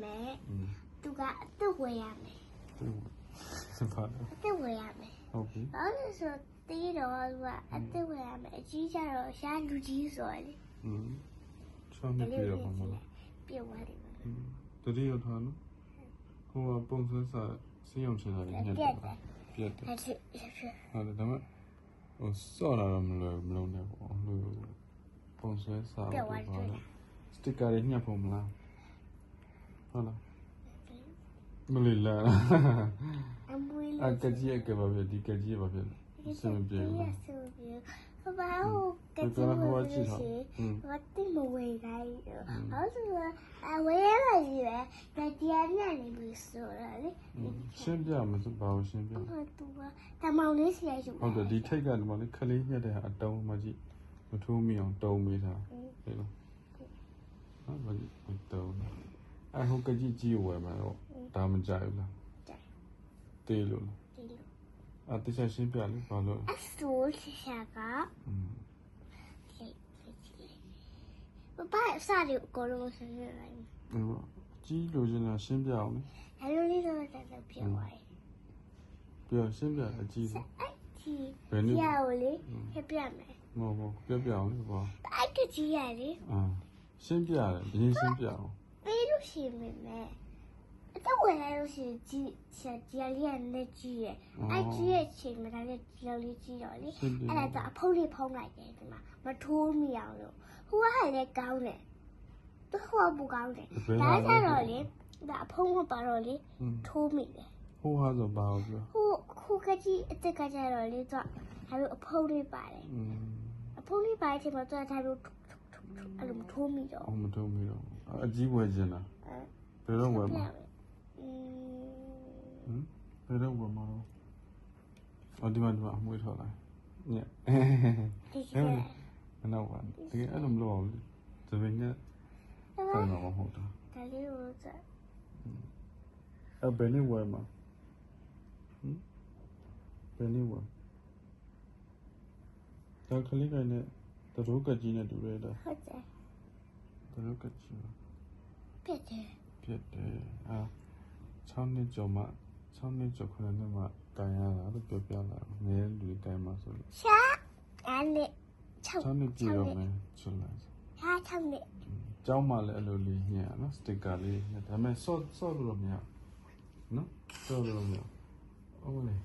မယ်သူကအသက်ဝယ်ရမယ်အသက်ဝယ်ရမယ်ဟုတ်ပြီဘာလို့ဆိုတေးတော့သူကအသက်ဝယ်ရမယ်အကြီးကြတော့ရှားလူကြီးဆိုရလေချောင်းနေပြရပါမလားပြေသွားတယ်တတိယထားနော်ဟိုကပုံစံစာစင်းအောင်ချင်တာလေညက်ပြတ်တယ်ဟုတ်တယ်ဒါမှဟိုစော့လာတော့မလုံးနဲ့ပေါ့ဟိုပုံစံစာပေါ့စတစ်ကာတွေညက်ဖို့မလားဟုတ်လားမလီလာအကကြီးကဘာဖြစ်ဒီကကြီးဘာဖြစ်စံပြေဘူးဘာလို့ကကြီးဘာတိမဝေးတိုင်းဟောဆိုဝေးရလာကြီးပဲတရားနဲ့နေပြီးဆိုရလေရှင်းပြမစဘာလို့ရှင်းပြဟုတ်တူပါတမောင်လေးစီရယူဟုတ်တယ်ဒီထိတ်ကဒီမောင်လေးခလေးညက်တဲ့ဟာအတုံးမကြီးမထိုးမိအောင်တုံးမိတာဟဲ့လားဟာမကြီးတုံးဟိုကကြီးကြီးဝယ်မှာတော့ဒါမကြိုက်ဘူးလားတေးလို့လားတခြားရှင်းပြလေဘာလို့အဆိုးရှာကဘာစားရကိုလုံးစနေလိုက်ကြီးလိုချင်တာရှင်းပြအောင်လေအဲ့လိုလေးတော့တက်ပြောသွားတယ်ပြောရှင်းပြအကြီးဆုံးကြီးရအောင်လေပြမယ်မဟုတ်ပြအောင်လေဘာအဲ့ကကြီးရလေရှင်းပြတယ်ဘင်းရှင်းပြအောင်ပေးလို့ရှိမယ်တော့ဝယ်လိုက်လို့ရှိရင်ကြီးလေးနဲ့ကြီးရဲ့အဲ့ကြီးရဲ့ချိန်မှာလည်းကြီးလေးကြီးတော့လေအဲ့ဒါအဖုံးလေးဖုံးလိုက်တယ်ဒီမှာမထိုးမိအောင်လို့ဟိုကလည်းကောင်းတယ်သူကပူကောင်းတယ်ဒါကြတော့လေဒါအဖုံးမပါတော့လေထိုးမိတယ်ဟိုဟာဆိုဘာလို့ပြောခုကကြီးအစ်ကကြတော့လေသူကဒါလိုအဖုံးလေးပါတယ်အဖုံးလေးပါတယ်ချိန်မှာသူကဒါလိုအဲ့လိုမထိုးမိတော့မထိုးမိတော့အကြီးဝယ်ချင်တာဘယ်တော့ဝယ်မှာဘယ်တော့ဝယ်မှာဒီမှာအမွေးထော်လိုက်ညက်နောက်ပါတကယ်အဲ့လိုမလုပ်အောင်လေသပင်ကဆိုင်တော့မဟုတ်တာဒါလေးကိုစဘယ်နည်းဝယ်မှာဘယ်နည်းဝယ်ဒါခလေးကိုနဲ့တရိုးကကြီးနဲ့တူရဲတာဟုတ်တယ်တရိုးကကြီးပြတ်တယ်6နှစ်ကျော်မှ6နှစ်ကျော်9နှစ်မှတိုင်ရတာလို့ပြောပြလာငယ်လူတိုင်မှာဆိုလို့ရှာအဲ့လေ6နှစ်ပြည့်တော့မယ်ဆိုလိုက်ဟာ6နှစ်ကျောင်းမှာလည်းအဲ့လိုလေးညံ့နော်စတစ်ကာလေးညံ့ဒါပေမဲ့ဆော့လို့မရနော်ဆော့လို့မရဟုတ်လေ